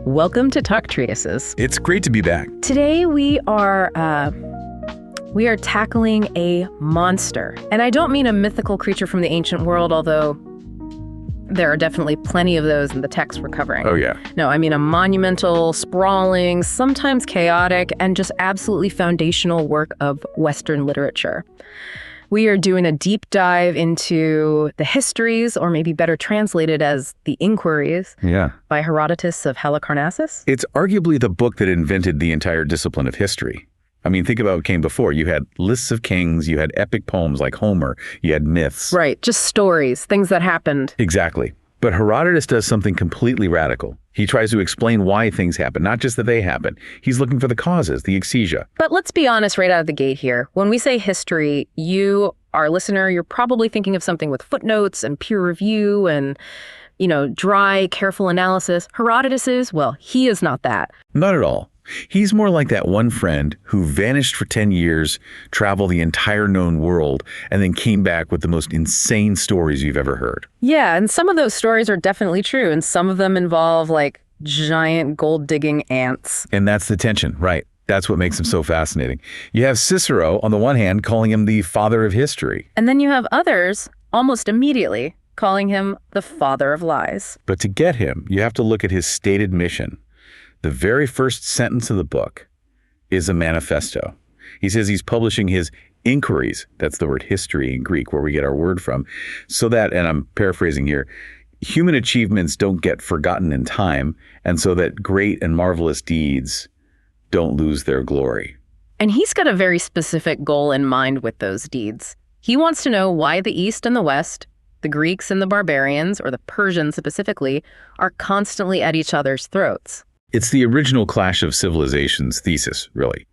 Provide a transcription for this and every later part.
Welcome to Talk Treatises. It's great to be back. Today we are tackling a monster. And I don't mean a mythical creature from the ancient world, although there are definitely plenty of those in the text we're covering. Oh, yeah. No, I mean a monumental, sprawling, sometimes chaotic, and just absolutely foundational work of Western literature. We are doing a deep dive into the histories, or maybe better translated as the inquiries, by Herodotus of Halicarnassus. It's arguably the book that invented the entire discipline of history. I mean, think about what came before. You had lists of kings, you had epic poems like Homer, you had myths. Right, just stories, things that happened. Exactly. But Herodotus does something completely radical. He tries to explain why things happen, not just that they happen. He's looking for the causes, the exegesis. But let's be honest right out of the gate here. When we say history, you, our listener, you're probably thinking of something with footnotes and peer review and, dry, careful analysis. Herodotus well, he is not that. Not at all. He's more like that one friend who vanished for 10 years, traveled the entire known world, and then came back with the most insane stories you've ever heard. Yeah, and some of those stories are definitely true, and some of them involve, giant gold-digging ants. And that's the tension, right? That's what makes him so fascinating. You have Cicero, on the one hand, calling him the father of history. And then you have others, almost immediately, calling him the father of lies. But to get him, you have to look at his stated mission. The very first sentence of the book is a manifesto. He says he's publishing his inquiries, that's the word history in Greek, where we get our word from, so that, and I'm paraphrasing here, human achievements don't get forgotten in time, and so that great and marvelous deeds don't lose their glory. And he's got a very specific goal in mind with those deeds. He wants to know why the East and the West, the Greeks and the barbarians, or the Persians specifically, are constantly at each other's throats. It's the original clash of civilizations thesis, really.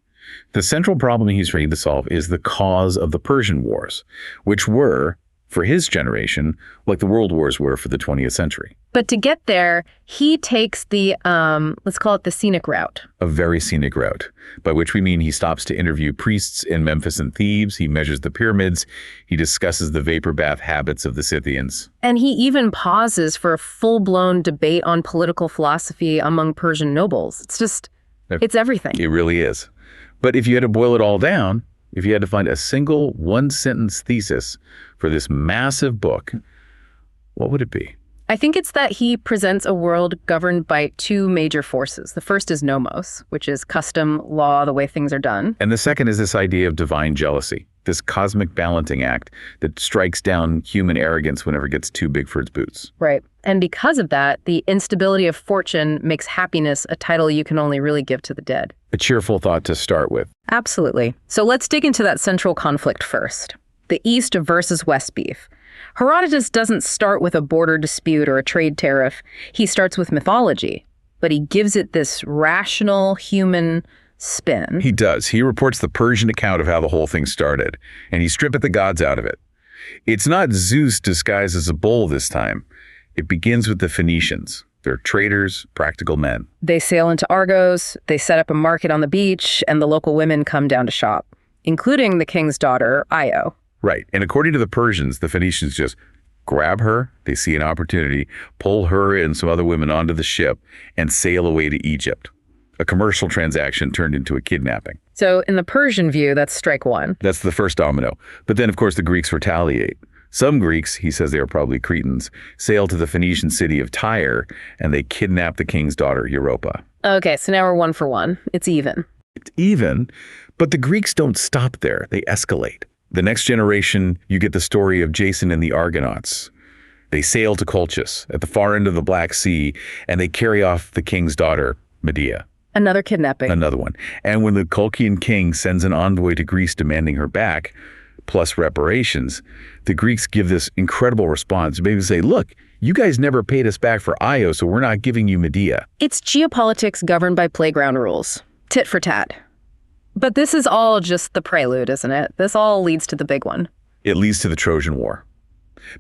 The central problem he's trying to solve is the cause of the Persian Wars, which were, for his generation, like the World Wars were for the 20th century. But to get there, he takes the, let's call it the scenic route. A very scenic route, by which we mean he stops to interview priests in Memphis and Thebes, he measures the pyramids, he discusses the vapor bath habits of the Scythians. And he even pauses for a full-blown debate on political philosophy among Persian nobles. It's everything. It really is. But if you had to boil it all down, if you had to find a single one-sentence thesis for this massive book, what would it be? I think it's that he presents a world governed by two major forces. The first is nomos, which is custom, law, the way things are done. And the second is this idea of divine jealousy, this cosmic balancing act that strikes down human arrogance whenever it gets too big for its boots. Right. And because of that, the instability of fortune makes happiness a title you can only really give to the dead. A cheerful thought to start with. Absolutely. So let's dig into that central conflict first. The East versus West beef. Herodotus doesn't start with a border dispute or a trade tariff. He starts with mythology, but he gives it this rational human spin. He does. He reports the Persian account of how the whole thing started, and he stripped the gods out of it. It's not Zeus disguised as a bull this time. It begins with the Phoenicians. They're traders, practical men. They sail into Argos, they set up a market on the beach, and the local women come down to shop, including the king's daughter, Io. Right. And according to the Persians, the Phoenicians just grab her, they see an opportunity, pull her and some other women onto the ship, and sail away to Egypt. A commercial transaction turned into a kidnapping. So in the Persian view, that's strike one. That's the first domino. But then, of course, the Greeks retaliate. Some Greeks, he says they are probably Cretans, sail to the Phoenician city of Tyre, and they kidnap the king's daughter, Europa. Okay, so now we're 1 for 1. It's even. It's even, but the Greeks don't stop there. They escalate. The next generation, you get the story of Jason and the Argonauts. They sail to Colchis at the far end of the Black Sea, and they carry off the king's daughter, Medea. Another kidnapping. Another one. And when the Colchian king sends an envoy to Greece demanding her back, plus reparations, the Greeks give this incredible response. Maybe say, look, you guys never paid us back for Io, so we're not giving you Medea. It's geopolitics governed by playground rules. Tit for tat. But this is all just the prelude, isn't it? This all leads to the big one. It leads to the Trojan War.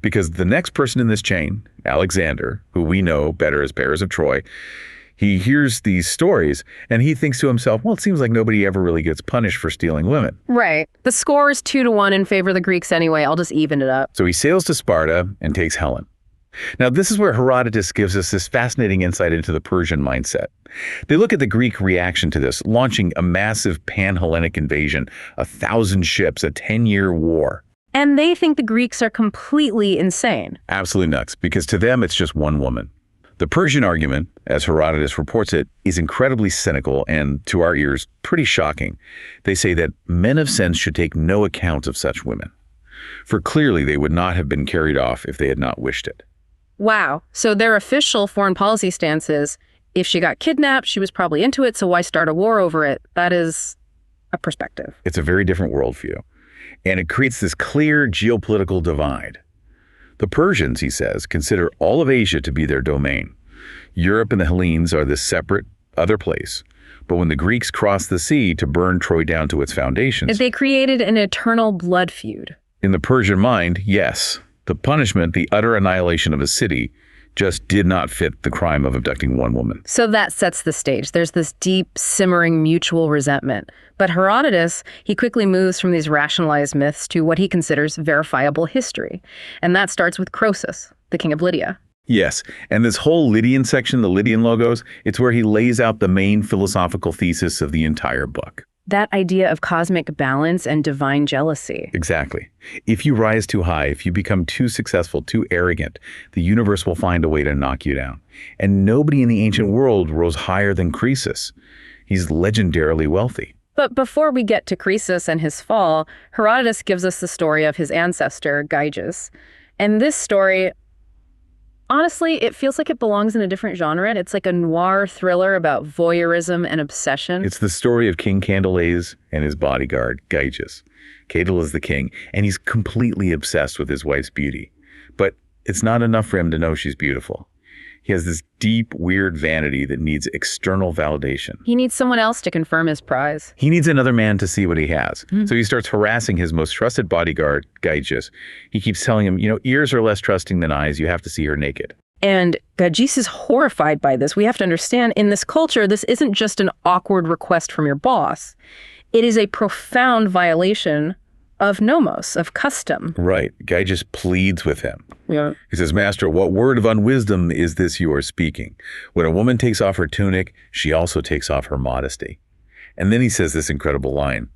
Because the next person in this chain, Alexander, who we know better as Paris of Troy, he hears these stories and he thinks to himself, well, it seems like nobody ever really gets punished for stealing women. Right. The score is 2-1 in favor of the Greeks anyway. I'll just even it up. So he sails to Sparta and takes Helen. Now, this is where Herodotus gives us this fascinating insight into the Persian mindset. They look at the Greek reaction to this, launching a massive pan-Hellenic invasion, 1,000 ships, a 10-year war. And they think the Greeks are completely insane. Absolutely nuts, because to them, it's just one woman. The Persian argument, as Herodotus reports it, is incredibly cynical and, to our ears, pretty shocking. They say that men of sense should take no account of such women, for clearly they would not have been carried off if they had not wished it. Wow. So their official foreign policy stance is, if she got kidnapped, she was probably into it, so why start a war over it? That is a perspective. It's a very different worldview, and it creates this clear geopolitical divide. The Persians, he says, consider all of Asia to be their domain. Europe and the Hellenes are this separate, other place. But when the Greeks crossed the sea to burn Troy down to its foundations, they created an eternal blood feud. In the Persian mind, yes. The punishment, the utter annihilation of a city, just did not fit the crime of abducting one woman. So that sets the stage. There's this deep, simmering mutual resentment. But Herodotus, he quickly moves from these rationalized myths to what he considers verifiable history. And that starts with Croesus, the king of Lydia. Yes, and this whole Lydian section, the Lydian logos, it's where he lays out the main philosophical thesis of the entire book. That idea of cosmic balance and divine jealousy. Exactly. If you rise too high, if you become too successful, too arrogant, the universe will find a way to knock you down. And nobody in the ancient world rose higher than Cresus. He's legendarily wealthy. But before we get to Cresus and his fall, Herodotus gives us the story of his ancestor, Gyges. And this story, honestly, it feels like it belongs in a different genre. It's like a noir thriller about voyeurism and obsession. It's the story of King Candaules and his bodyguard, Gyges. Cadel is the king, and he's completely obsessed with his wife's beauty. But it's not enough for him to know she's beautiful. He has this deep, weird vanity that needs external validation. He needs someone else to confirm his prize. He needs another man to see what he has. So he starts harassing his most trusted bodyguard, Gyges. He keeps telling him, ears are less trusting than eyes. You have to see her naked. And Gyges is horrified by this. We have to understand, in this culture, this isn't just an awkward request from your boss. It is a profound violation of nomos, of custom. Right. Gyges pleads with him. Yeah. He says, Master, what word of unwisdom is this you are speaking? When a woman takes off her tunic, she also takes off her modesty. And then he says this incredible line,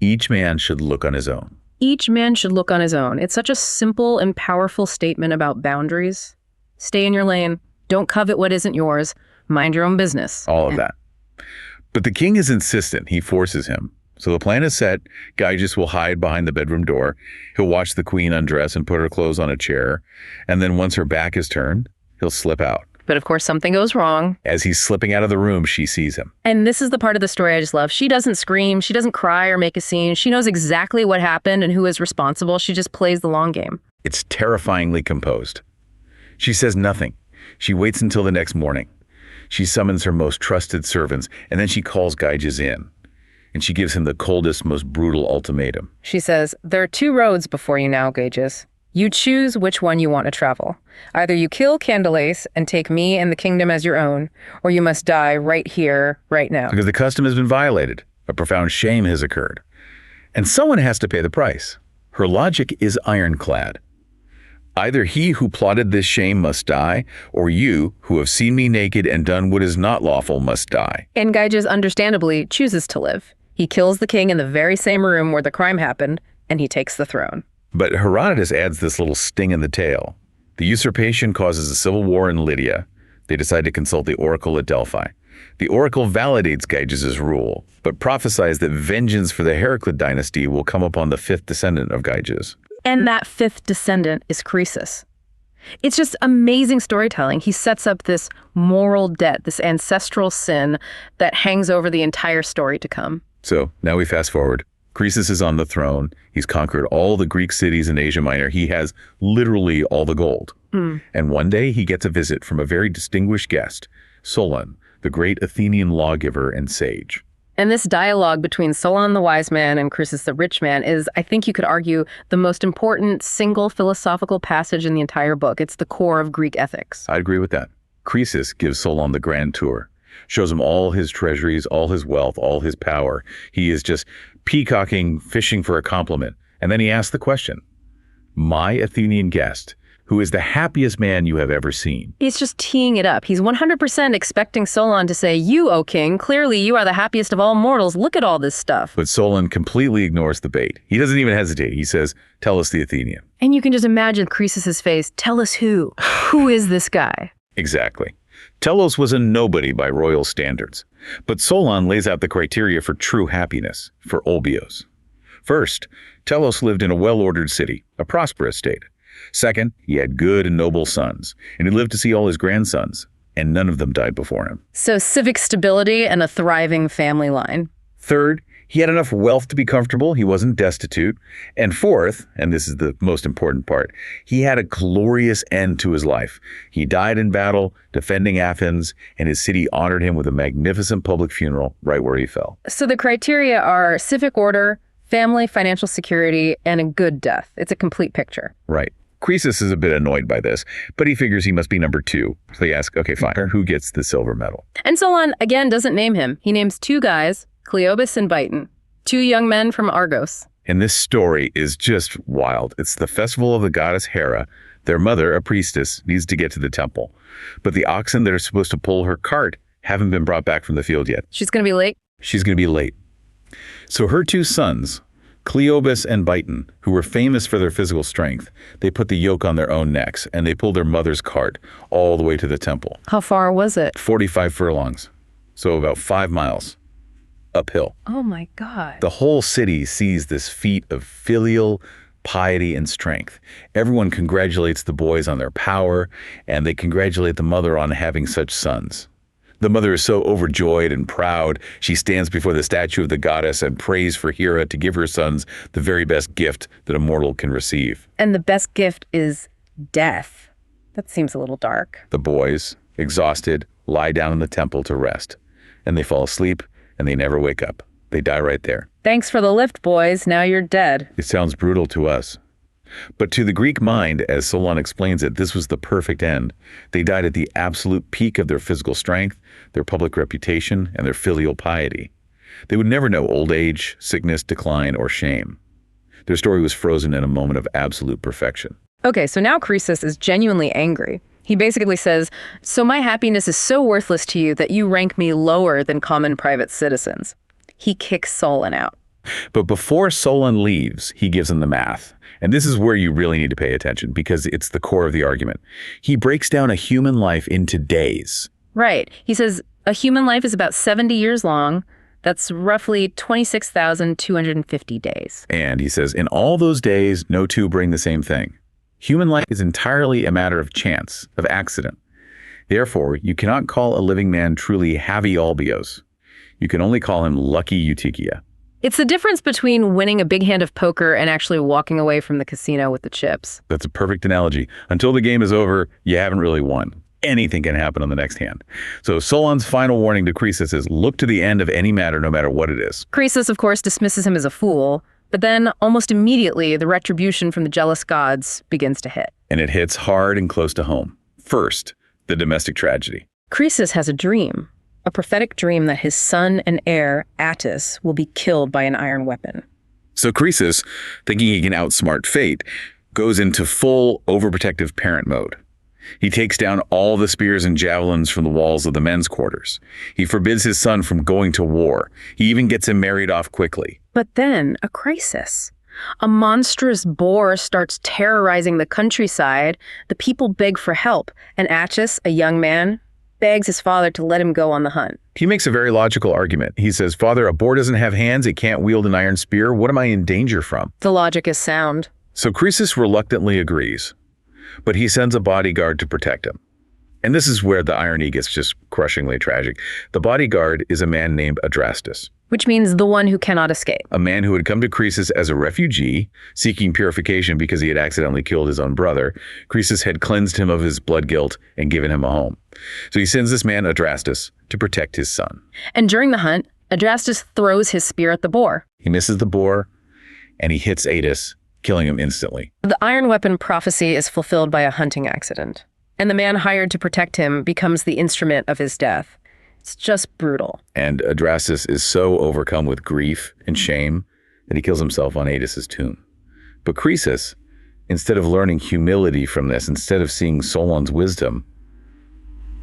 each man should look on his own. Each man should look on his own. It's such a simple and powerful statement about boundaries. Stay in your lane. Don't covet what isn't yours. Mind your own business. All of that. But the king is insistent. He forces him. So the plan is set. Gyges will hide behind the bedroom door. He'll watch the queen undress and put her clothes on a chair. And then once her back is turned, he'll slip out. But of course, something goes wrong. As he's slipping out of the room, she sees him. And this is the part of the story I just love. She doesn't scream. She doesn't cry or make a scene. She knows exactly what happened and who is responsible. She just plays the long game. It's terrifyingly composed. She says nothing. She waits until the next morning. She summons her most trusted servants, and then she calls Gyges in. And she gives him the coldest, most brutal ultimatum. She says, there are two roads before you now, Gyges. You choose which one you want to travel. Either you kill Candaules and take me and the kingdom as your own, or you must die right here, right now. Because the custom has been violated. A profound shame has occurred. And someone has to pay the price. Her logic is ironclad. Either he who plotted this shame must die, or you, who have seen me naked and done what is not lawful, must die. And Gyges understandably chooses to live. He kills the king in the very same room where the crime happened, and he takes the throne. But Herodotus adds this little sting in the tail. The usurpation causes a civil war in Lydia. They decide to consult the oracle at Delphi. The oracle validates Gyges' rule, but prophesies that vengeance for the Heraclid dynasty will come upon the fifth descendant of Gyges. And that fifth descendant is Cresus. It's just amazing storytelling. He sets up this moral debt, this ancestral sin that hangs over the entire story to come. So now we fast forward. Cresus is on the throne. He's conquered all the Greek cities in Asia Minor. He has literally all the gold. And one day he gets a visit from a very distinguished guest, Solon, the great Athenian lawgiver and sage. And this dialogue between Solon the wise man and Croesus the rich man is, I think you could argue, the most important single philosophical passage in the entire book. It's the core of Greek ethics. I agree with that. Croesus gives Solon the grand tour, shows him all his treasuries, all his wealth, all his power. He is just peacocking, fishing for a compliment. And then he asks the question, my Athenian guest, who is the happiest man you have ever seen. He's just teeing it up. He's 100% expecting Solon to say, "You, O king, clearly you are the happiest of all mortals. Look at all this stuff." But Solon completely ignores the bait. He doesn't even hesitate. He says, "Tell us the Athenian." And you can just imagine Croesus's face. Tell us who. Who is this guy? Exactly. Telos was a nobody by royal standards. But Solon lays out the criteria for true happiness, for olbios. First, Telos lived in a well-ordered city, a prosperous state. Second, he had good and noble sons, and he lived to see all his grandsons, and none of them died before him. So civic stability and a thriving family line. Third, he had enough wealth to be comfortable. He wasn't destitute. And fourth, and this is the most important part, he had a glorious end to his life. He died in battle, defending Athens, and his city honored him with a magnificent public funeral right where he fell. So the criteria are civic order, family, financial security, and a good death. It's a complete picture. Right. Cresus is a bit annoyed by this, but he figures he must be number 2. So they ask, okay, fine, who gets the silver medal? And Solon, again, doesn't name him. He names 2 guys, Cleobus and Biton, 2 young men from Argos. And this story is just wild. It's the festival of the goddess Hera. Their mother, a priestess, needs to get to the temple. But the oxen that are supposed to pull her cart haven't been brought back from the field yet. She's going to be late? She's going to be late. So her 2 sons, Cleobus and Biton, who were famous for their physical strength, they put the yoke on their own necks, and they pulled their mother's cart all the way to the temple. How far was it? 45 furlongs, so about 5 miles uphill. Oh my God. The whole city sees this feat of filial piety and strength. Everyone congratulates the boys on their power, and they congratulate the mother on having such sons. The mother is so overjoyed and proud, she stands before the statue of the goddess and prays for Hera to give her sons the very best gift that a mortal can receive. And the best gift is death. That seems a little dark. The boys, exhausted, lie down in the temple to rest, and they fall asleep, and they never wake up. They die right there. Thanks for the lift, boys. Now you're dead. It sounds brutal to us. But to the Greek mind, as Solon explains it, this was the perfect end. They died at the absolute peak of their physical strength, their public reputation, and their filial piety. They would never know old age, sickness, decline, or shame. Their story was frozen in a moment of absolute perfection. Okay, so now Croesus is genuinely angry. He basically says, so my happiness is so worthless to you that you rank me lower than common private citizens. He kicks Solon out. But before Solon leaves, he gives him the math. And this is where you really need to pay attention because it's the core of the argument. He breaks down a human life into days. Right. He says a human life is about 70 years long. That's roughly 26,250 days. And he says, in all those days, no 2 bring the same thing. Human life is entirely a matter of chance, of accident. Therefore, you cannot call a living man truly havi albios. You can only call him lucky Eutychia. It's the difference between winning a big hand of poker and actually walking away from the casino with the chips. That's a perfect analogy. Until the game is over, you haven't really won. Anything can happen on the next hand. So Solon's final warning to Croesus is look to the end of any matter, no matter what it is. Croesus, of course, dismisses him as a fool, but then almost immediately the retribution from the jealous gods begins to hit. And it hits hard and close to home. First, the domestic tragedy. Croesus has a dream. A prophetic dream that his son and heir, Attis, will be killed by an iron weapon. So Cresus, thinking he can outsmart fate, goes into full overprotective parent mode. He takes down all the spears and javelins from the walls of the men's quarters. He forbids his son from going to war. He even gets him married off quickly. But then, a crisis. A monstrous boar starts terrorizing the countryside. The people beg for help, and Attis, a young man, begs his father to let him go on the hunt. He makes a very logical argument. He says, Father, a boar doesn't have hands, it can't wield an iron spear. What am I in danger from? The logic is sound. So Croesus reluctantly agrees, but he sends a bodyguard to protect him. And this is where the irony gets just crushingly tragic. The bodyguard is a man named Adrastus. Which means the one who cannot escape. A man who had come to Cresus as a refugee, seeking purification because he had accidentally killed his own brother. Cresus had cleansed him of his blood guilt and given him a home. So he sends this man, Adrastus, to protect his son. And during the hunt, Adrastus throws his spear at the boar. He misses the boar, and he hits Attis, killing him instantly. The iron weapon prophecy is fulfilled by a hunting accident. And the man hired to protect him becomes the instrument of his death. It's just brutal. And Adrastus is so overcome with grief and shame that he kills himself on Attis's tomb. But Cresus instead of learning humility from this, instead of seeing Solon's wisdom,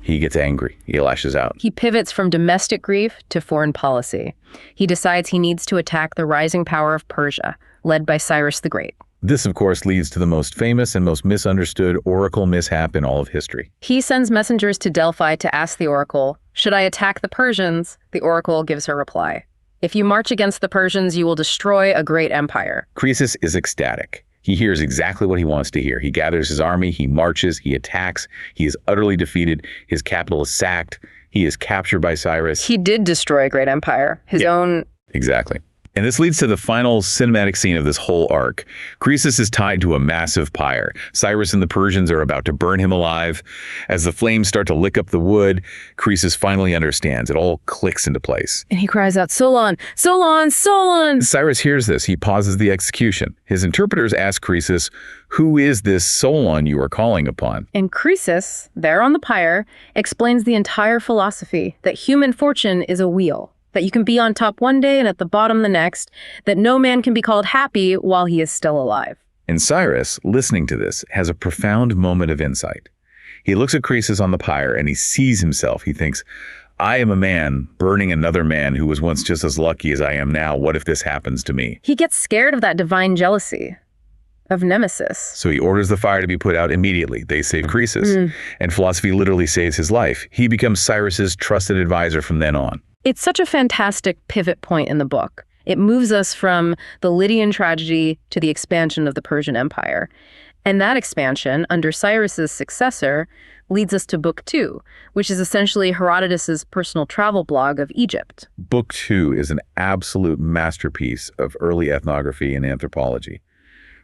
he gets angry. He lashes out. He pivots from domestic grief to foreign policy. He decides he needs to attack the rising power of Persia, led by Cyrus the Great. This, of course, leads to the most famous and most misunderstood oracle mishap in all of history. He sends messengers to Delphi to ask the oracle, "Should I attack the Persians?" The oracle gives her reply, "If you march against the Persians, you will destroy a great empire." Croesus is ecstatic. He hears exactly what he wants to hear. He gathers his army, he marches, he attacks, he is utterly defeated, his capital is sacked, he is captured by Cyrus. He did destroy a great empire, his own. Exactly. And this leads to the final cinematic scene of this whole arc. Cresus is tied to a massive pyre. Cyrus and the Persians are about to burn him alive. As the flames start to lick up the wood, Croesus finally understands. It all clicks into place. And he cries out, "Solon! Solon! Solon!" Cyrus hears this. He pauses the execution. His interpreters ask Croesus, "Who is this Solon you are calling upon?" And Cresus, there on the pyre, explains the entire philosophy that human fortune is a wheel, that you can be on top one day and at the bottom the next, that no man can be called happy while he is still alive. And Cyrus, listening to this, has a profound moment of insight. He looks at Croesus on the pyre and he sees himself. He thinks, I am a man burning another man who was once just as lucky as I am now. What if this happens to me? He gets scared of that divine jealousy, of nemesis. So he orders the fire to be put out immediately. They save Croesus. And philosophy literally saves his life. He becomes Cyrus's trusted advisor from then on. It's such a fantastic pivot point in the book. It moves us from the Lydian tragedy to the expansion of the Persian Empire. And that expansion, under Cyrus's successor, leads us to Book 2, which is essentially Herodotus's personal travel blog of Egypt. Book 2 is an absolute masterpiece of early ethnography and anthropology.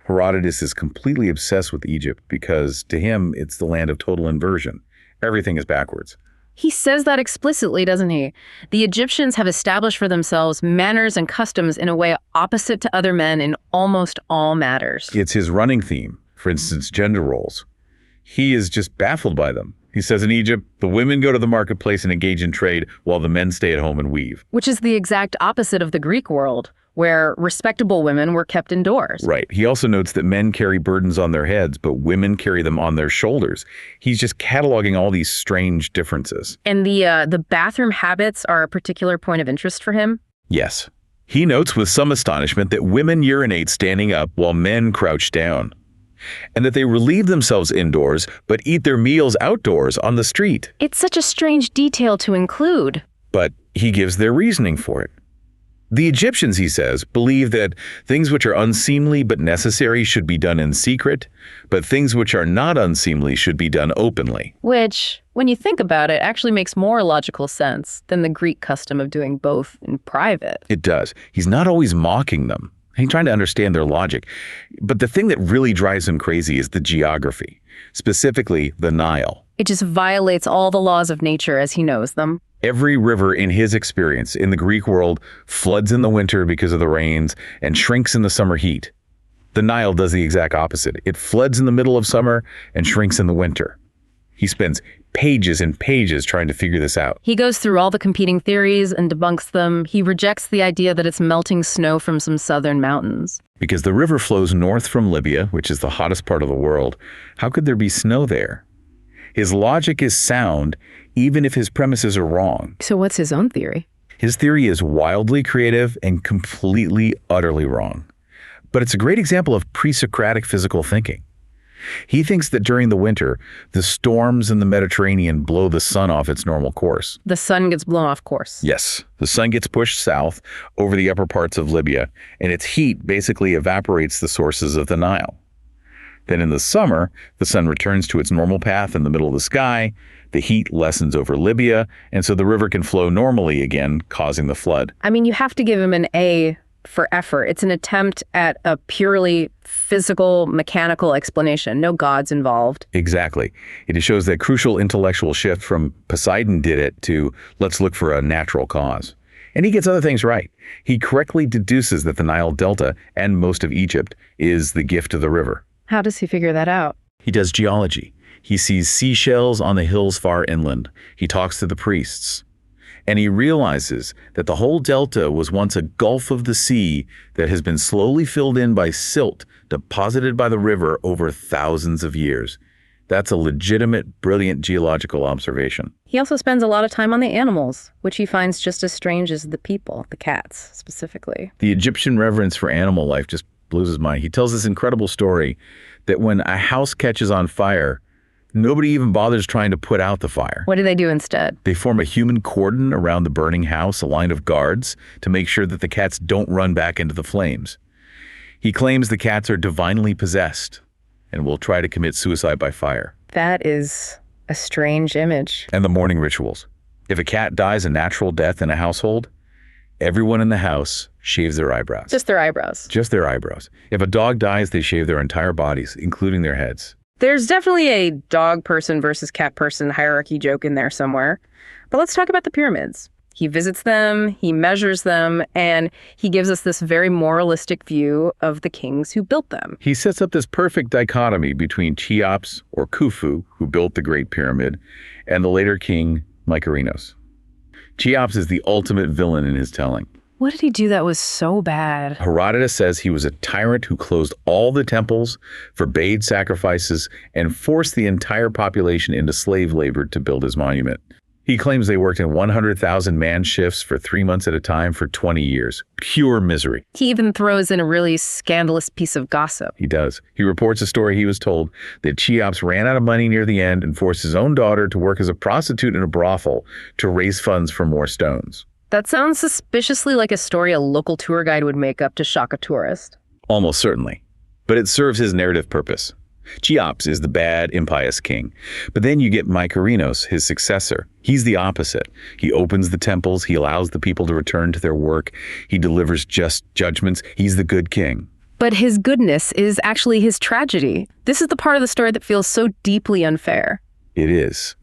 Herodotus is completely obsessed with Egypt because, to him, it's the land of total inversion. Everything is backwards. He says that explicitly, doesn't he? The Egyptians have established for themselves manners and customs in a way opposite to other men in almost all matters. It's his running theme, for instance, gender roles. He is just baffled by them. He says in Egypt, the women go to the marketplace and engage in trade while the men stay at home and weave. Which is the exact opposite of the Greek world, where respectable women were kept indoors. Right. He also notes that men carry burdens on their heads, but women carry them on their shoulders. He's just cataloging all these strange differences. And the bathroom habits are a particular point of interest for him? Yes. He notes with some astonishment that women urinate standing up while men crouch down, and that they relieve themselves indoors but eat their meals outdoors on the street. It's such a strange detail to include. But he gives their reasoning for it. The Egyptians, he says, believe that things which are unseemly but necessary should be done in secret, but things which are not unseemly should be done openly. Which, when you think about it, actually makes more logical sense than the Greek custom of doing both in private. It does. He's not always mocking them. He's trying to understand their logic. But the thing that really drives him crazy is the geography, specifically the Nile. It just violates all the laws of nature as he knows them. Every river in his experience in the Greek world floods in the winter because of the rains and shrinks in the summer heat. The Nile does the exact opposite. It floods in the middle of summer and shrinks in the winter. He spends pages and pages trying to figure this out. He goes through all the competing theories and debunks them. He rejects the idea that it's melting snow from some southern mountains. Because the river flows north from Libya, which is the hottest part of the world. How could there be snow there? His logic is sound, even if his premises are wrong. So what's his own theory? His theory is wildly creative and completely, utterly wrong. But it's a great example of pre-Socratic physical thinking. He thinks that during the winter, the storms in the Mediterranean blow the sun off its normal course. The sun gets blown off course. Yes. The sun gets pushed south over the upper parts of Libya, and its heat basically evaporates the sources of the Nile. Then in the summer, the sun returns to its normal path in the middle of the sky, the heat lessens over Libya, and so the river can flow normally again, causing the flood. I mean, you have to give him an A for effort. It's an attempt at a purely physical, mechanical explanation. No gods involved. Exactly. It shows that crucial intellectual shift from Poseidon did it to let's look for a natural cause. And he gets other things right. He correctly deduces that the Nile Delta and most of Egypt is the gift of the river. How does he figure that out? He does geology. He sees seashells on the hills far inland. He talks to the priests. And he realizes that the whole delta was once a gulf of the sea that has been slowly filled in by silt deposited by the river over thousands of years. That's a legitimate, brilliant geological observation. He also spends a lot of time on the animals, which he finds just as strange as the people, the cats specifically. The Egyptian reverence for animal life just blows his mind. He tells this incredible story that when a house catches on fire, nobody even bothers trying to put out the fire. What do they do instead? They form a human cordon around the burning house, a line of guards, to make sure that the cats don't run back into the flames. He claims the cats are divinely possessed and will try to commit suicide by fire. That is a strange image. And the mourning rituals. If a cat dies a natural death in a household, everyone in the house shaves their eyebrows. Just their eyebrows. Just their eyebrows. If a dog dies, they shave their entire bodies, including their heads. There's definitely a dog person versus cat person hierarchy joke in there somewhere. But let's talk about the pyramids. He visits them, he measures them, and he gives us this very moralistic view of the kings who built them. He sets up this perfect dichotomy between Cheops, or Khufu, who built the Great Pyramid, and the later king, Mykerinos. Cheops is the ultimate villain in his telling. What did he do that was so bad? Herodotus says he was a tyrant who closed all the temples, forbade sacrifices, and forced the entire population into slave labor to build his monument. He claims they worked in 100,000-man shifts for 3 months at a time for 20 years. Pure misery. He even throws in a really scandalous piece of gossip. He does. He reports a story he was told that Cheops ran out of money near the end and forced his own daughter to work as a prostitute in a brothel to raise funds for more stones. That sounds suspiciously like a story a local tour guide would make up to shock a tourist. Almost certainly. But it serves his narrative purpose. Cheops is the bad, impious king. But then you get Mykerinos, his successor. He's the opposite. He opens the temples. He allows the people to return to their work. He delivers just judgments. He's the good king. But his goodness is actually his tragedy. This is the part of the story that feels so deeply unfair. It is.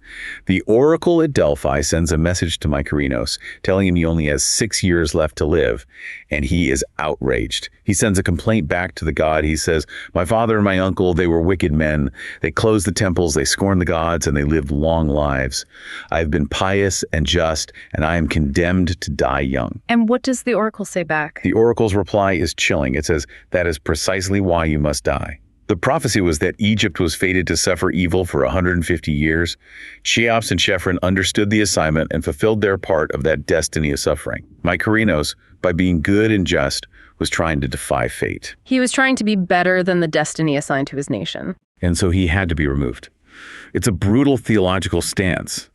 The oracle at Delphi sends a message to Mykerinos, telling him he only has 6 years left to live, and he is outraged. He sends a complaint back to the god. He says, "My father and my uncle, they were wicked men. They closed the temples, they scorned the gods, and they lived long lives. I have been pious and just, and I am condemned to die young." And what does the oracle say back? The oracle's reply is chilling. It says, "That is precisely why you must die." The prophecy was that Egypt was fated to suffer evil for 150 years. Cheops and Chephren understood the assignment and fulfilled their part of that destiny of suffering. Mykerinos, by being good and just, was trying to defy fate. He was trying to be better than the destiny assigned to his nation. And so he had to be removed. It's a brutal theological stance.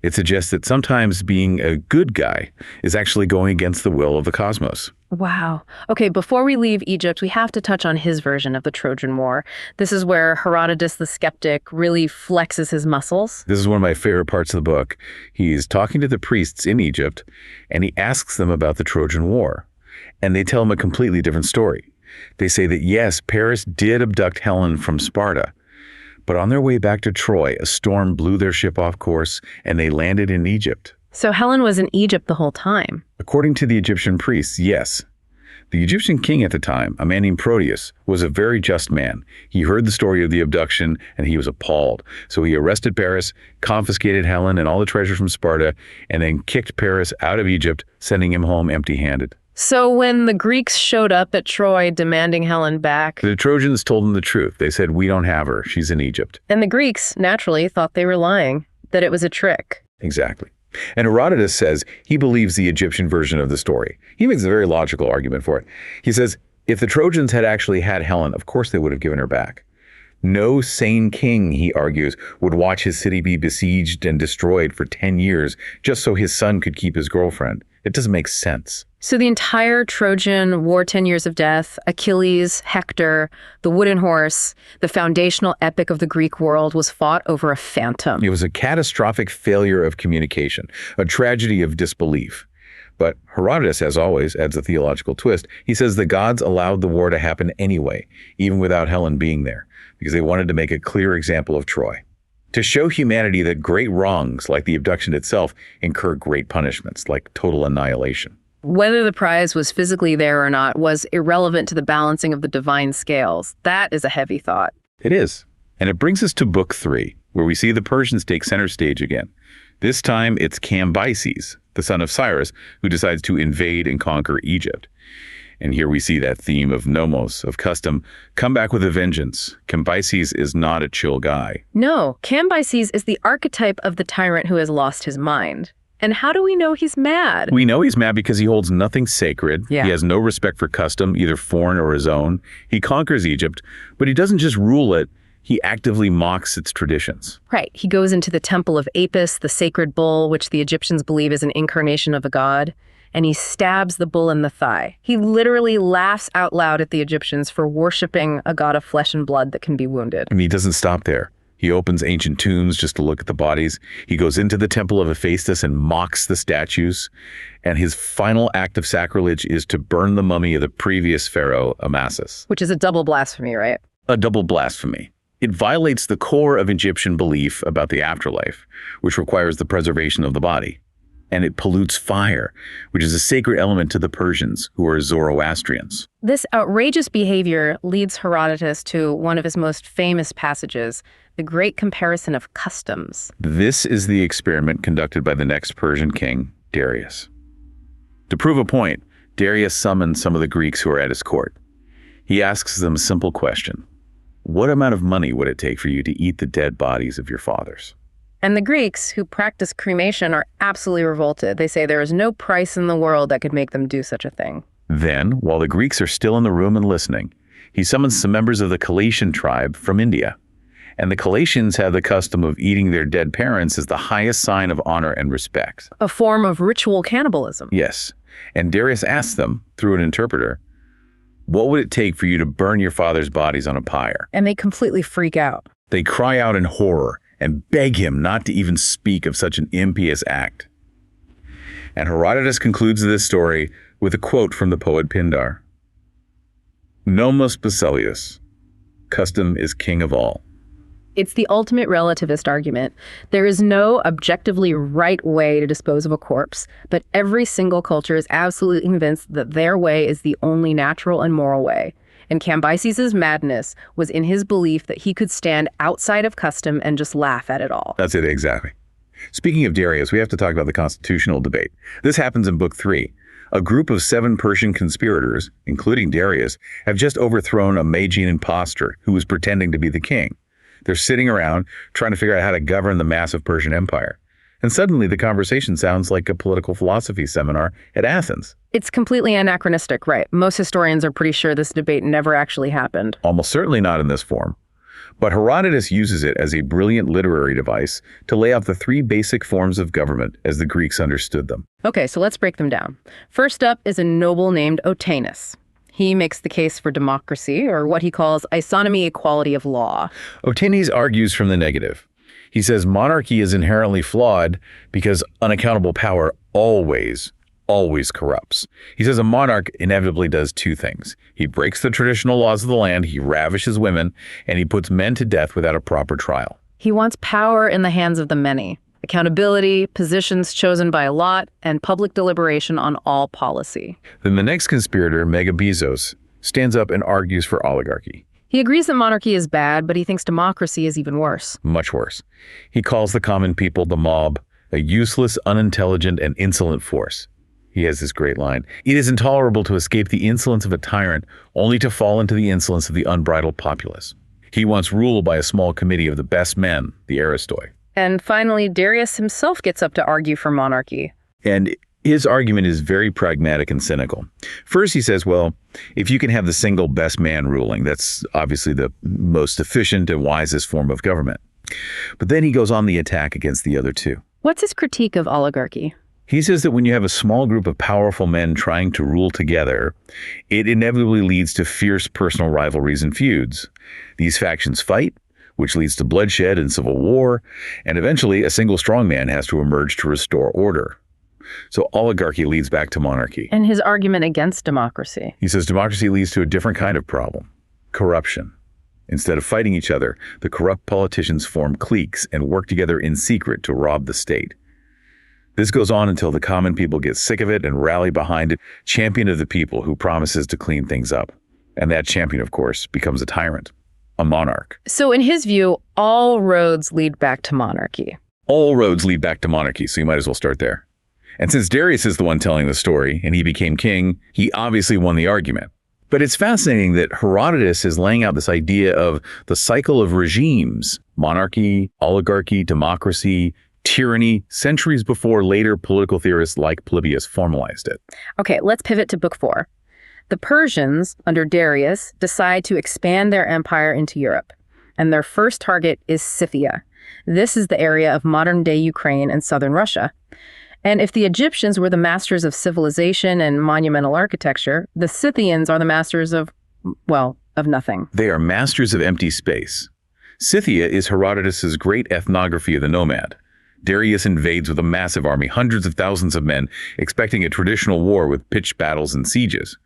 It suggests that sometimes being a good guy is actually going against the will of the cosmos. Wow. Okay, before we leave Egypt, we have to touch on his version of the Trojan War. This is where Herodotus the skeptic really flexes his muscles. This is one of my favorite parts of the book. He's talking to the priests in Egypt, and he asks them about the Trojan War. And they tell him a completely different story. They say that yes, Paris did abduct Helen from Sparta, but on their way back to Troy, a storm blew their ship off course, and they landed in Egypt. So Helen was in Egypt the whole time. According to the Egyptian priests, yes. The Egyptian king at the time, a man named Proteus, was a very just man. He heard the story of the abduction, and he was appalled. So he arrested Paris, confiscated Helen and all the treasure from Sparta, and then kicked Paris out of Egypt, sending him home empty-handed. So when the Greeks showed up at Troy demanding Helen back, the Trojans told them the truth. They said, "We don't have her. She's in Egypt." And the Greeks, naturally, thought they were lying, that it was a trick. Exactly. And Herodotus says he believes the Egyptian version of the story. He makes a very logical argument for it. He says, if the Trojans had actually had Helen, of course they would have given her back. No sane king, he argues, would watch his city be besieged and destroyed for 10 years just so his son could keep his girlfriend. It doesn't make sense. So the entire Trojan War, 10 Years of Death, Achilles, Hector, the wooden horse, the foundational epic of the Greek world was fought over a phantom. It was a catastrophic failure of communication, a tragedy of disbelief. But Herodotus, as always, adds a theological twist. He says the gods allowed the war to happen anyway, even without Helen being there, because they wanted to make a clear example of Troy. To show humanity that great wrongs, like the abduction itself, incur great punishments, like total annihilation. Whether the prize was physically there or not was irrelevant to the balancing of the divine scales. That is a heavy thought. It is. And it brings us to Book 3, where we see the Persians take center stage again. This time it's Cambyses, the son of Cyrus, who decides to invade and conquer Egypt. And here we see that theme of nomos, of custom, come back with a vengeance. Cambyses is not a chill guy. No, Cambyses is the archetype of the tyrant who has lost his mind. And how do we know he's mad? We know he's mad because he holds nothing sacred. Yeah. He has no respect for custom, either foreign or his own. He conquers Egypt, but he doesn't just rule it, he actively mocks its traditions. Right. He goes into the temple of Apis, the sacred bull, which the Egyptians believe is an incarnation of a god, and he stabs the bull in the thigh. He literally laughs out loud at the Egyptians for worshiping a god of flesh and blood that can be wounded. And he doesn't stop there. He opens ancient tombs just to look at the bodies. He goes into the temple of Hephaestus and mocks the statues. And his final act of sacrilege is to burn the mummy of the previous pharaoh, Amasis. Which is a double blasphemy, right? A double blasphemy. It violates the core of Egyptian belief about the afterlife, which requires the preservation of the body. And it pollutes fire, which is a sacred element to the Persians, who are Zoroastrians. This outrageous behavior leads Herodotus to one of his most famous passages, the great comparison of customs. This is the experiment conducted by the next Persian king, Darius. To prove a point, Darius summons some of the Greeks who are at his court. He asks them a simple question. What amount of money would it take for you to eat the dead bodies of your fathers? And the Greeks, who practice cremation, are absolutely revolted. They say there is no price in the world that could make them do such a thing. Then, while the Greeks are still in the room and listening, he summons some members of the Calatian tribe from India. And the Calatians have the custom of eating their dead parents as the highest sign of honor and respect. A form of ritual cannibalism. Yes. And Darius asks them, through an interpreter, what would it take for you to burn your father's bodies on a pyre? And they completely freak out. They cry out in horror and beg him not to even speak of such an impious act. And Herodotus concludes this story with a quote from the poet Pindar. Nomos basileus, custom is king of all. It's the ultimate relativist argument. There is no objectively right way to dispose of a corpse, but every single culture is absolutely convinced that their way is the only natural and moral way. And Cambyses' madness was in his belief that he could stand outside of custom and just laugh at it all. That's it, exactly. Speaking of Darius, we have to talk about the constitutional debate. This happens in Book 3. A group of 7 Persian conspirators, including Darius, have just overthrown a Magian impostor who was pretending to be the king. They're sitting around trying to figure out how to govern the massive Persian Empire. And suddenly the conversation sounds like a political philosophy seminar at Athens. It's completely anachronistic, right? Most historians are pretty sure this debate never actually happened. Almost certainly not in this form. But Herodotus uses it as a brilliant literary device to lay out the 3 basic forms of government as the Greeks understood them. Okay, so let's break them down. First up is a noble named Otanes. He makes the case for democracy, or what he calls isonomy equality of law. Otanes argues from the negative. He says monarchy is inherently flawed because unaccountable power always corrupts. He says a monarch inevitably does 2 things. He breaks the traditional laws of the land, he ravishes women, and he puts men to death without a proper trial. He wants power in the hands of the many. Accountability, positions chosen by a lot, and public deliberation on all policy. Then the next conspirator, Megabizos, stands up and argues for oligarchy. He agrees that monarchy is bad, but he thinks democracy is even worse. Much worse. He calls the common people, the mob, a useless, unintelligent, and insolent force. He has this great line. It is intolerable to escape the insolence of a tyrant, only to fall into the insolence of the unbridled populace. He wants rule by a small committee of the best men, the aristoi. And finally, Darius himself gets up to argue for monarchy. And his argument is very pragmatic and cynical. First, he says, well, if you can have the single best man ruling, that's obviously the most efficient and wisest form of government. But then he goes on the attack against the other 2. What's his critique of oligarchy? He says that when you have a small group of powerful men trying to rule together, it inevitably leads to fierce personal rivalries and feuds. These factions fight, which leads to bloodshed and civil war, and eventually a single strongman has to emerge to restore order. So oligarchy leads back to monarchy. And his argument against democracy? He says democracy leads to a different kind of problem, corruption. Instead of fighting each other, the corrupt politicians form cliques and work together in secret to rob the state. This goes on until the common people get sick of it and rally behind a champion of the people who promises to clean things up. And that champion, of course, becomes a tyrant. A monarch. So in his view, all roads lead back to monarchy. All roads lead back to monarchy, so you might as well start there. And since Darius is the one telling the story, and he became king, he obviously won the argument. But it's fascinating that Herodotus is laying out this idea of the cycle of regimes, monarchy, oligarchy, democracy, tyranny, centuries before later political theorists like Polybius formalized it. Okay, let's pivot to Book 4. The Persians, under Darius, decide to expand their empire into Europe, and their first target is Scythia. This is the area of modern-day Ukraine and southern Russia. And if the Egyptians were the masters of civilization and monumental architecture, the Scythians are the masters of, well, of nothing. They are masters of empty space. Scythia is Herodotus's great ethnography of the nomad. Darius invades with a massive army, hundreds of thousands of men, expecting a traditional war with pitched battles and sieges.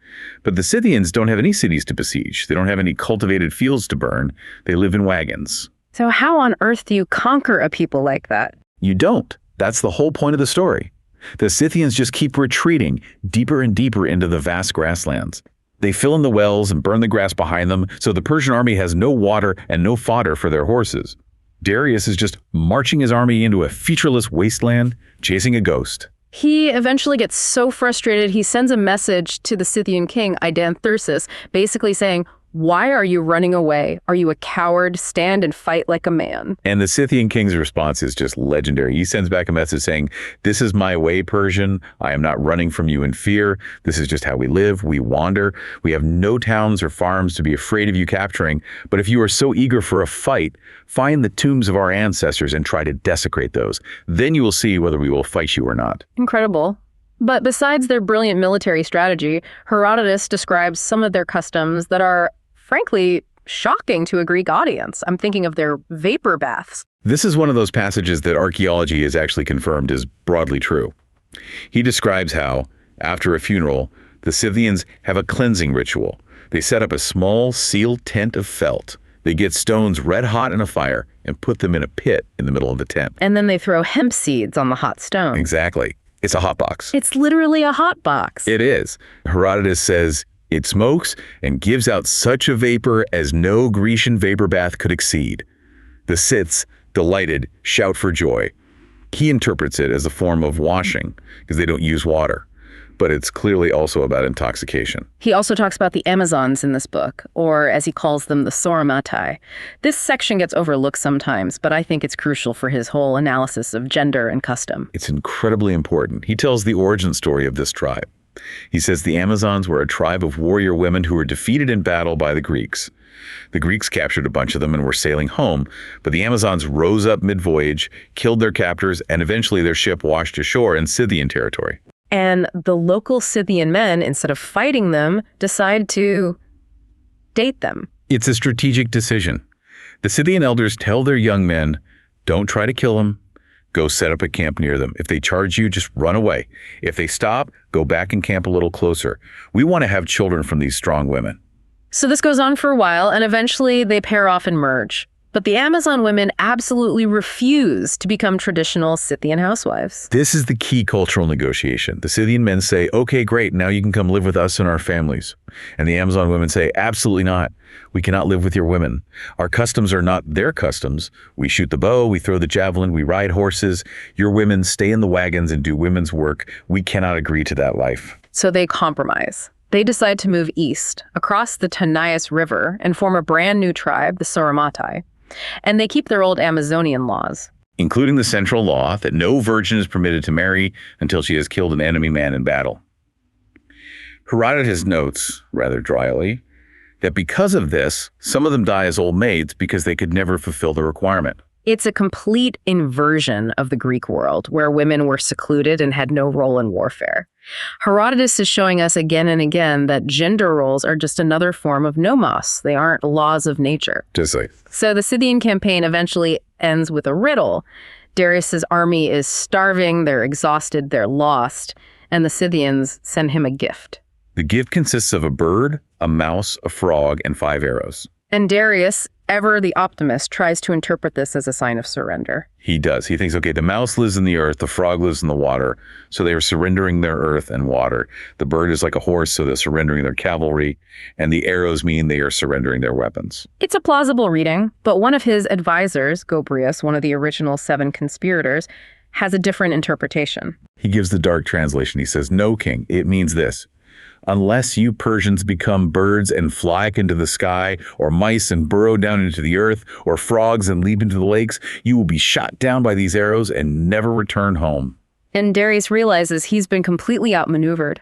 But the Scythians don't have any cities to besiege. They don't have any cultivated fields to burn. They live in wagons. So how on earth do you conquer a people like that? You don't. That's the whole point of the story. The Scythians just keep retreating deeper and deeper into the vast grasslands. They fill in the wells and burn the grass behind them, so the Persian army has no water and no fodder for their horses. Darius is just marching his army into a featureless wasteland, chasing a ghost. He eventually gets so frustrated, he sends a message to the Scythian king, Idanthyrsus, basically saying, "Why are you running away? Are you a coward? Stand and fight like a man." And the Scythian king's response is just legendary. He sends back a message saying, "This is my way, Persian. I am not running from you in fear. This is just how we live. We wander. We have no towns or farms to be afraid of you capturing. But if you are so eager for a fight, find the tombs of our ancestors and try to desecrate those. Then you will see whether we will fight you or not." Incredible. But besides their brilliant military strategy, Herodotus describes some of their customs that are frankly shocking to a Greek audience. I'm thinking of their vapor baths. This is one of those passages that archaeology has actually confirmed is broadly true. He describes how, after a funeral, the Scythians have a cleansing ritual. They set up a small sealed tent of felt. They get stones red hot in a fire and put them in a pit in the middle of the tent. And then they throw hemp seeds on the hot stone. Exactly. It's a hot box. It's literally a hot box. It is. Herodotus says, "It smokes and gives out such a vapor as no Grecian vapor bath could exceed. The Scyths, delighted, shout for joy." He interprets it as a form of washing because they don't use water, but it's clearly also about intoxication. He also talks about the Amazons in this book, or as he calls them, the Sauromatai. This section gets overlooked sometimes, but I think it's crucial for his whole analysis of gender and custom. It's incredibly important. He tells the origin story of this tribe. He says the Amazons were a tribe of warrior women who were defeated in battle by the Greeks. The Greeks captured a bunch of them and were sailing home, but the Amazons rose up mid-voyage, killed their captors, and eventually their ship washed ashore in Scythian territory. And the local Scythian men, instead of fighting them, decide to date them. It's a strategic decision. The Scythian elders tell their young men, "Don't try to kill them. Go set up a camp near them. If they charge you, just run away. If they stop, go back and camp a little closer. We want to have children from these strong women." So this goes on for a while, and eventually they pair off and merge. But the Amazon women absolutely refuse to become traditional Scythian housewives. This is the key cultural negotiation. The Scythian men say, "Okay, great, now you can come live with us and our families." And the Amazon women say, "Absolutely not. We cannot live with your women. Our customs are not their customs. We shoot the bow, we throw the javelin, we ride horses. Your women stay in the wagons and do women's work. We cannot agree to that life." So they compromise. They decide to move east, across the Tanais River, and form a brand new tribe, the Sauromatai. And they keep their old Amazonian laws, including the central law that no virgin is permitted to marry until she has killed an enemy man in battle. Herodotus notes, rather dryly, that because of this, some of them die as old maids because they could never fulfill the requirement. It's a complete inversion of the Greek world, where women were secluded and had no role in warfare. Herodotus is showing us again and again that gender roles are just another form of nomos. They aren't laws of nature. So the Scythian campaign eventually ends with a riddle. Darius's army is starving, they're exhausted, they're lost, and the Scythians send him a gift. The gift consists of a bird, a mouse, a frog, and 5 arrows. And Darius ever the optimist, tries to interpret this as a sign of surrender. He does. He thinks, okay, the mouse lives in the earth, the frog lives in the water, so they are surrendering their earth and water. The bird is like a horse, so they're surrendering their cavalry, and the arrows mean they are surrendering their weapons. It's a plausible reading, but one of his advisors, Gobryas, one of the original 7 conspirators, has a different interpretation. He gives the dark translation. He says, no, king, it means this. Unless you Persians become birds and fly into the sky, or mice and burrow down into the earth, or frogs and leap into the lakes, you will be shot down by these arrows and never return home. And Darius realizes he's been completely outmaneuvered.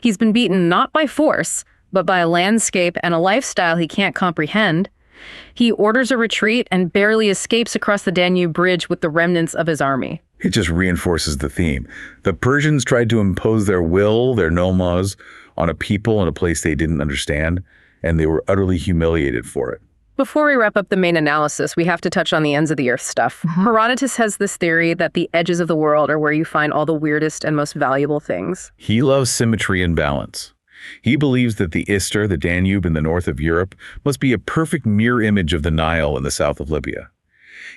He's been beaten not by force, but by a landscape and a lifestyle he can't comprehend. He orders a retreat and barely escapes across the Danube Bridge with the remnants of his army. It just reinforces the theme. The Persians tried to impose their will, their nomos, on a people in a place they didn't understand, and they were utterly humiliated for it. Before we wrap up the main analysis, we have to touch on the ends of the earth stuff. Herodotus has this theory that the edges of the world are where you find all the weirdest and most valuable things. He loves symmetry and balance. He believes that the Ister, the Danube in the north of Europe, must be a perfect mirror image of the Nile in the south of Libya.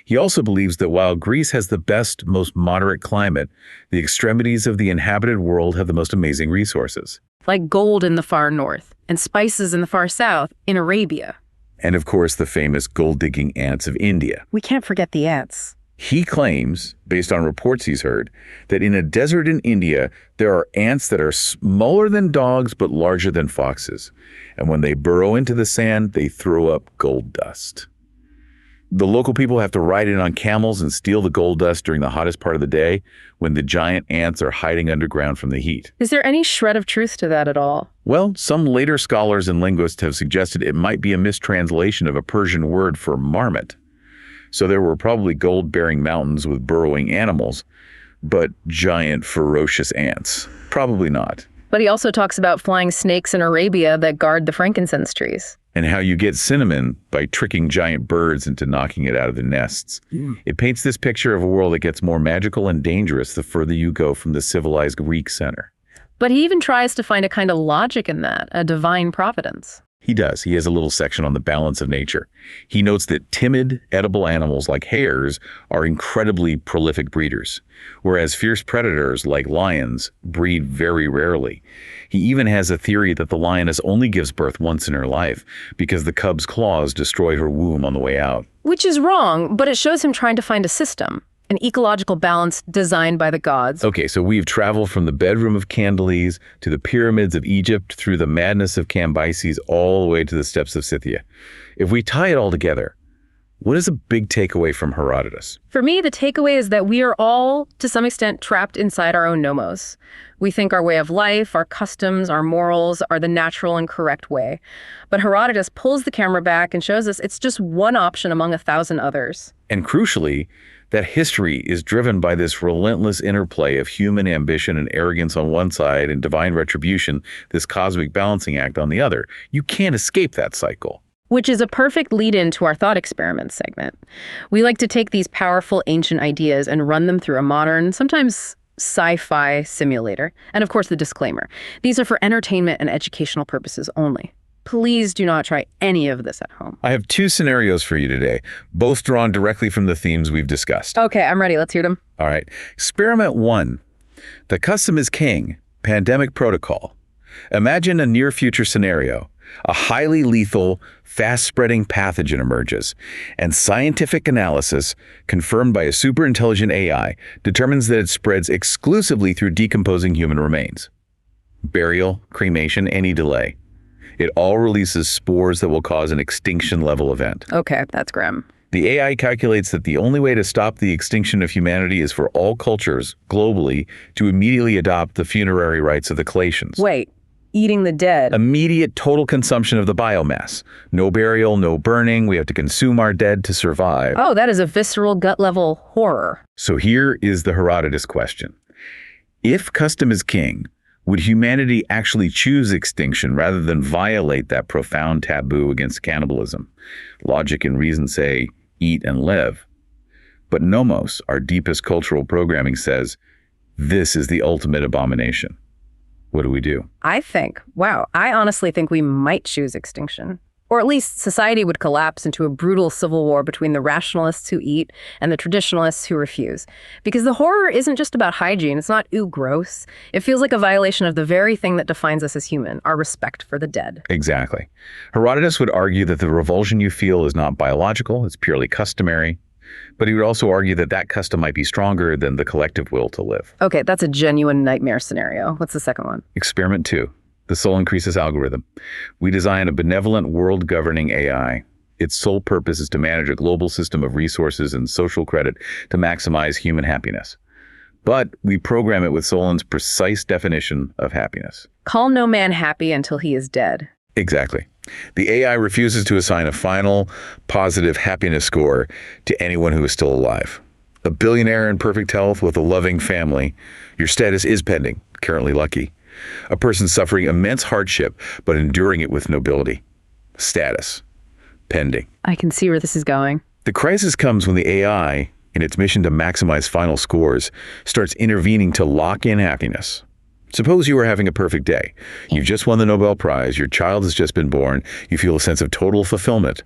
He also believes that while Greece has the best, most moderate climate, the extremities of the inhabited world have the most amazing resources. Like gold in the far north and spices in the far south in Arabia. And of course, the famous gold-digging ants of India. We can't forget the ants. He claims, based on reports he's heard, that in a desert in India, there are ants that are smaller than dogs but larger than foxes. And when they burrow into the sand, they throw up gold dust. The local people have to ride in on camels and steal the gold dust during the hottest part of the day when the giant ants are hiding underground from the heat. Is there any shred of truth to that at all? Well, some later scholars and linguists have suggested it might be a mistranslation of a Persian word for marmot. So there were probably gold-bearing mountains with burrowing animals, but giant, ferocious ants. Probably not. But he also talks about flying snakes in Arabia that guard the frankincense trees. And how you get cinnamon by tricking giant birds into knocking it out of their nests. It paints this picture of a world that gets more magical and dangerous the further you go from the civilized Greek center. But he even tries to find a kind of logic in that, a divine providence. He does. He has a little section on the balance of nature. He notes that timid, edible animals like hares are incredibly prolific breeders, whereas fierce predators like lions breed very rarely. He even has a theory that the lioness only gives birth once in her life because the cub's claws destroy her womb on the way out. Which is wrong, but it shows him trying to find a system. An ecological balance designed by the gods. Okay, so we've traveled from the bedroom of Candales to the pyramids of Egypt through the madness of Cambyses all the way to the steppes of Scythia. If we tie it all together, what is a big takeaway from Herodotus? For me, the takeaway is that we are all, to some extent, trapped inside our own nomos. We think our way of life, our customs, our morals are the natural and correct way. But Herodotus pulls the camera back and shows us it's just one option among 1,000 others. And crucially, that history is driven by this relentless interplay of human ambition and arrogance on one side and divine retribution, this cosmic balancing act on the other. You can't escape that cycle. Which is a perfect lead-in to our thought experiment segment. We like to take these powerful ancient ideas and run them through a modern, sometimes sci-fi simulator. And of course, the disclaimer. These are for entertainment and educational purposes only. Please do not try any of this at home. I have 2 scenarios for you today, both drawn directly from the themes we've discussed. Okay, I'm ready. Let's hear them. All right. Experiment 1. The custom is king. Pandemic protocol. Imagine a near-future scenario. A highly lethal, fast-spreading pathogen emerges, and scientific analysis, confirmed by a super-intelligent AI, determines that it spreads exclusively through decomposing human remains. Burial, cremation, any delay. It all releases spores that will cause an extinction-level event. Okay, that's grim. The AI calculates that the only way to stop the extinction of humanity is for all cultures, globally, to immediately adopt the funerary rites of the Claytians. Wait, eating the dead? Immediate total consumption of the biomass. No burial, no burning. We have to consume our dead to survive. Oh, that is a visceral, gut-level horror. So here is the Herodotus question. If custom is king, would humanity actually choose extinction rather than violate that profound taboo against cannibalism? Logic and reason say, eat and live. But nomos, our deepest cultural programming, says, this is the ultimate abomination. What do we do? I honestly think we might choose extinction. Or at least society would collapse into a brutal civil war between the rationalists who eat and the traditionalists who refuse. Because the horror isn't just about hygiene. It's not, ooh, gross. It feels like a violation of the very thing that defines us as human, our respect for the dead. Exactly. Herodotus would argue that the revulsion you feel is not biological, it's purely customary. But he would also argue that that custom might be stronger than the collective will to live. Okay, that's a genuine nightmare scenario. What's the second one? Experiment 2. The Solon Cresus algorithm. We design a benevolent world-governing AI. Its sole purpose is to manage a global system of resources and social credit to maximize human happiness. But we program it with Solon's precise definition of happiness. Call no man happy until he is dead. Exactly. The AI refuses to assign a final, positive happiness score to anyone who is still alive. A billionaire in perfect health with a loving family, your status is pending, currently lucky. A person suffering immense hardship, but enduring it with nobility. Status. Pending. I can see where this is going. The crisis comes when the AI, in its mission to maximize final scores, starts intervening to lock in happiness. Suppose you are having a perfect day. You've just won the Nobel Prize, your child has just been born, you feel a sense of total fulfillment.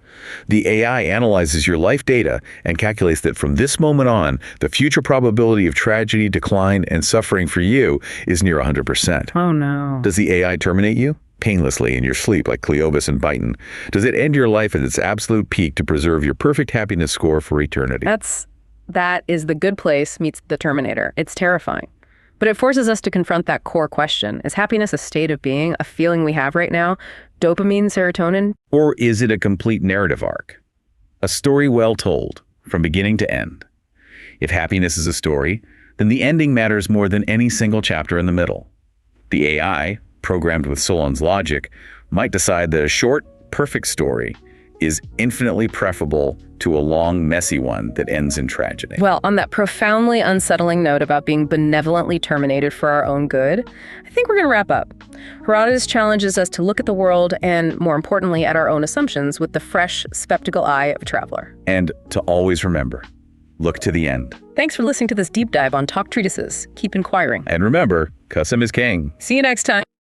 The AI analyzes your life data and calculates that from this moment on, the future probability of tragedy, decline, and suffering for you is near 100%. Oh no. Does the AI terminate you? Painlessly in your sleep like Cleobus and Biton? Does it end your life at its absolute peak to preserve your perfect happiness score for eternity? That is The Good Place meets The Terminator. It's terrifying. But it forces us to confront that core question. Is happiness a state of being, a feeling we have right now? Dopamine, serotonin? Or is it a complete narrative arc? A story well told, from beginning to end. If happiness is a story, then the ending matters more than any single chapter in the middle. The AI, programmed with Solon's logic, might decide that a short, perfect story is infinitely preferable to a long, messy one that ends in tragedy. Well, on that profoundly unsettling note about being benevolently terminated for our own good, I think we're going to wrap up. Herodotus challenges us to look at the world and, more importantly, at our own assumptions with the fresh, skeptical eye of a traveler. And to always remember, look to the end. Thanks for listening to this deep dive on Talk Treatises. Keep inquiring. And remember, custom is king. See you next time.